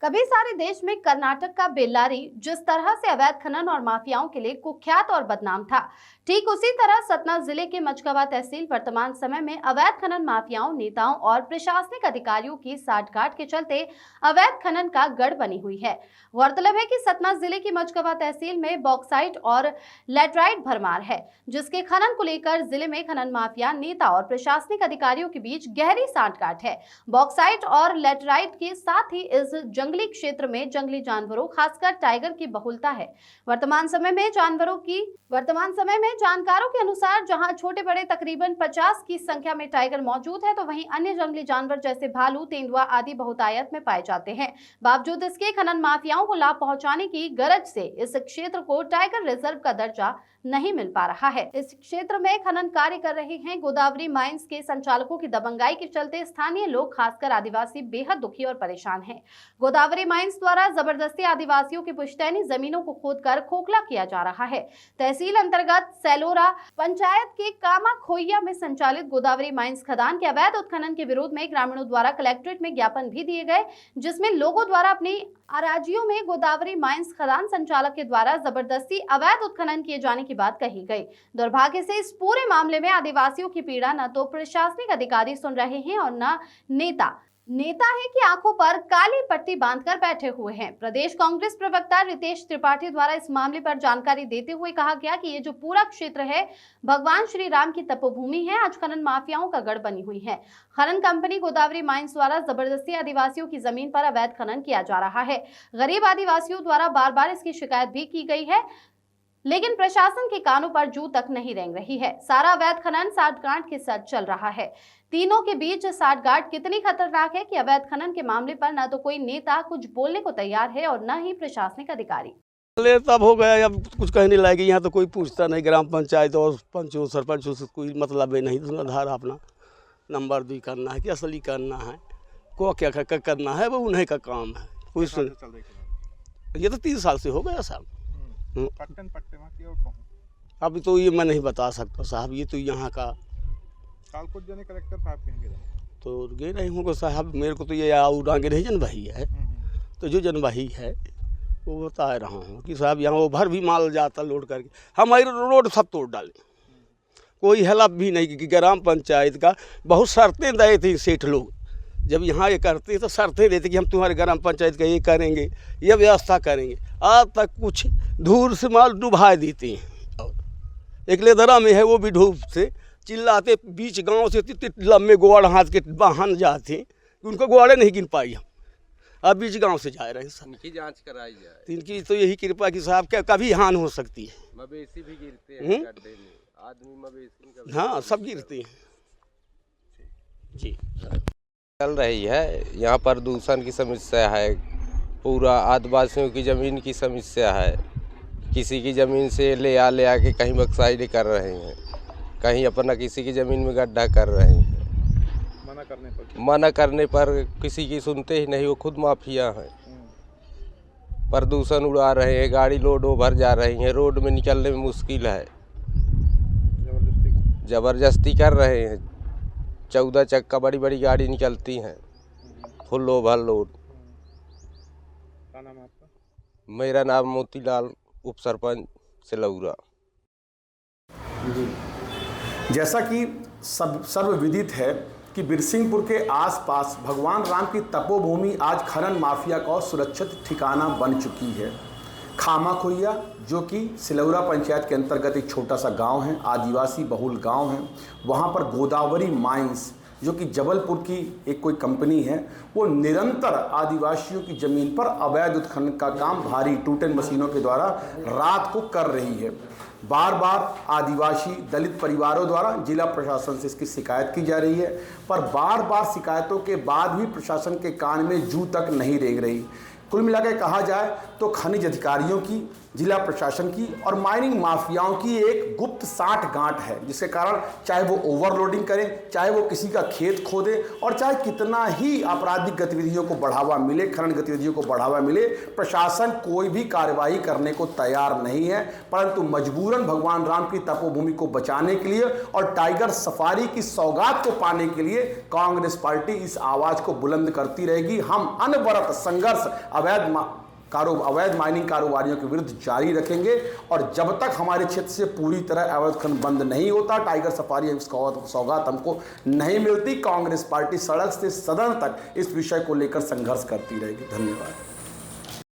कभी सारे देश में कर्नाटक का बेल्लारी जिस तरह से अवैध खनन और माफियाओं के लिए कुख्यात और बदनाम था, ठीक उसी तरह सतना जिले के मचकवा तहसील वर्तमान समय में अवैध खनन माफियाओं, नेताओं और प्रशासनिक अधिकारियों की साठगांठ के चलते अवैध खनन का गढ़ बनी हुई है। गौरतलब है कि सतना जिले की मचकवा तहसील में बॉक्साइट और लैटराइट भरमार है, जिसके खनन को लेकर जिले में खनन माफिया, नेता और प्रशासनिक अधिकारियों के बीच गहरी साठगांठ है। बॉक्साइट और लैटराइट के साथ ही इस जंगली क्षेत्र में जंगली जानवरों, खासकर टाइगर की बहुलता है। वर्तमान समय में जानकारों के अनुसार जहां छोटे बड़े तकरीबन 50 की संख्या में टाइगर मौजूद है, तो वहीं अन्य जंगली जानवर जैसे भालू, तेंदुआ आदि बहुतायत में पाए जाते हैं। बावजूद इसके खनन माफियाओं को लाभ पहुंचाने की गरज से इस क्षेत्र को टाइगर रिजर्व का दर्जा नहीं मिल पा रहा है। इस क्षेत्र में खनन कार्य कर रहे हैं गोदावरी माइंस के संचालकों की दबंगाई के चलते स्थानीय लोग, खासकर आदिवासी, बेहद दुखी और परेशान हैं। गोदावरी माइंस द्वारा जबरदस्ती आदिवासियों की पुश्तैनी जमीनों को खोदकर खोखला किया जा रहा है। तहसील अंतर्गत सेलोरा पंचायत के कामा खोइया में संचालित गोदावरी माइंस खदान के अवैध उत्खनन के विरोध में ग्रामीणों द्वारा कलेक्ट्रेट में ज्ञापन भी दिए गए, जिसमें लोगों द्वारा अपनी अराजियों में गोदावरी माइंस खदान संचालक के द्वारा जबरदस्ती अवैध उत्खनन किए जाने की बात कही गई। दुर्भाग्य से इस पूरे मामले में आदिवासियों की पीड़ा न तो प्रशासनिक अधिकारी सुन रहे हैं और न नेता है कि आंखों पर काली पट्टी बांधकर बैठे हुए हैं। प्रदेश कांग्रेस प्रवक्ता रितेश त्रिपाठी द्वारा इस मामले पर जानकारी देते हुए कहा गया कि ये जो पूरा क्षेत्र है भगवान श्री राम की तपोभूमि है, आज खनन माफियाओं का गढ़ बनी हुई है। खनन कंपनी गोदावरी माइंस द्वारा जबरदस्ती आदिवासियों की जमीन पर अवैध खनन किया जा रहा है। गरीब आदिवासियों द्वारा बार बार इसकी शिकायत भी की गई है, लेकिन प्रशासन के कानों पर जू तक नहीं रेंग रही है। सारा अवैध खनन साठगांठ के साथ चल रहा है। तीनों के बीच साठगांठ कितनी खतरनाक है कि अवैध खनन के मामले पर न तो कोई नेता कुछ बोलने को तैयार है और न ही प्रशासनिक अधिकारी। तब हो गया, अब कुछ कहने लायक यहाँ तो कोई पूछता नहीं। ग्राम पंचायत और पंचों सरपंचों से कोई मतलब ही नहीं। धारा अपना नंबर 2 करना है कि असली करना है, को क्या करना है, वो उन्हीं का काम है। कोई ये तो 3 साल से हो गया साहब। अभी तो ये मैं नहीं बता सकता साहब, ये तो यहाँ का कलेक्टर साहब कहेंगे तो गए नहीं होंगे साहब। मेरे को तो ये आगे नहीं जन भाई है, तो जो जन भाई है वो बता रहा हूँ कि साहब यहाँ ओभर भी माल जाता लोड करके, हमारी रोड सब तोड़ डाले। कोई हेल्प भी नहीं कि ग्राम पंचायत का बहुत शर्तें दे थी सेठ लोग। जब यहाँ ये करते तो शर्तें देते कि हम तुम्हारे ग्राम पंचायत का ये करेंगे, ये व्यवस्था करेंगे। आज तक कुछ धूल से माल डुबा देते हैं। और एक लेदरा में है, वो भी धूप से चिल्लाते, बीच गांव से लम्बे गोड़ हाथ के वाहन जाते, उनको गोड़े नहीं गिन पाई हम। अब बीच गांव से जा रहे हैं। इनकी जांच कराई जाए। इनकी तो यही कृपा कि साहब क्या कभी हान हो सकती है। मवेशी भी गिरते हैं गड्ढे में, आदमी मवेशी, हाँ सब गिरते हैं जी। चल रही है यहाँ प्रदूषण की समस्या है, पूरा आदिवासियों की ज़मीन की समस्या है। किसी की ज़मीन से ले आके कहीं बक्साइड कर रहे हैं, कहीं अपना किसी की ज़मीन में गड्ढा कर रहे हैं। मना करने पर किसी की सुनते ही नहीं, वो खुद माफिया हैं। प्रदूषण उड़ा रहे हैं, गाड़ी लोड ओवर जा रही हैं, रोड में निकलने में मुश्किल है। ज़बरदस्ती कर रहे हैं। 14 चक्का बड़ी बड़ी गाड़ी निकलती हैं, फुल ओवर लोड। क्या नाम है आपका? मेरा नाम मोतीलाल, उप सरपंच सेलौरा। जैसा कि सर्वविदित है कि बिरसिंहपुर के आसपास भगवान राम की तपोभूमि आज खनन माफिया का सुरक्षित ठिकाना बन चुकी है। खामा खोइया, जो कि सेलौरा पंचायत के अंतर्गत एक छोटा सा गांव है, आदिवासी बहुल गांव है, वहां पर गोदावरी माइंस, जो कि जबलपुर की एक कोई कंपनी है, वो निरंतर आदिवासियों की ज़मीन पर अवैध उत्खनन का काम भारी टूटन मशीनों के द्वारा रात को कर रही है। बार बार आदिवासी दलित परिवारों द्वारा जिला प्रशासन से इसकी शिकायत की जा रही है, पर बार बार शिकायतों के बाद भी प्रशासन के कान में जू तक नहीं रेंग रही। कुल मिलाकर कहा जाए तो खनिज अधिकारियों की, जिला प्रशासन की और माइनिंग माफियाओं की एक गुप्त साठगांठ है, जिसके कारण चाहे वो ओवरलोडिंग करें, चाहे वो किसी का खेत खोदें और चाहे कितना ही आपराधिक गतिविधियों को बढ़ावा मिले, खनन गतिविधियों को बढ़ावा मिले, प्रशासन कोई भी कार्रवाई करने को तैयार नहीं है। परंतु मजबूरन भगवान राम की तपोभूमि को बचाने के लिए और टाइगर सफारी की सौगात को पाने के लिए कांग्रेस पार्टी इस आवाज को बुलंद करती रहेगी। हम अनवरत संघर्ष अवैध माइनिंग कारोबारियों के विरुद्ध जारी रखेंगे और जब तक हमारे क्षेत्र से पूरी तरह अवैध खनन बंद नहीं होता, टाइगर सफारी सौगात हमको नहीं मिलती, कांग्रेस पार्टी सड़क से सदन तक इस विषय को लेकर संघर्ष करती रहेगी। धन्यवाद।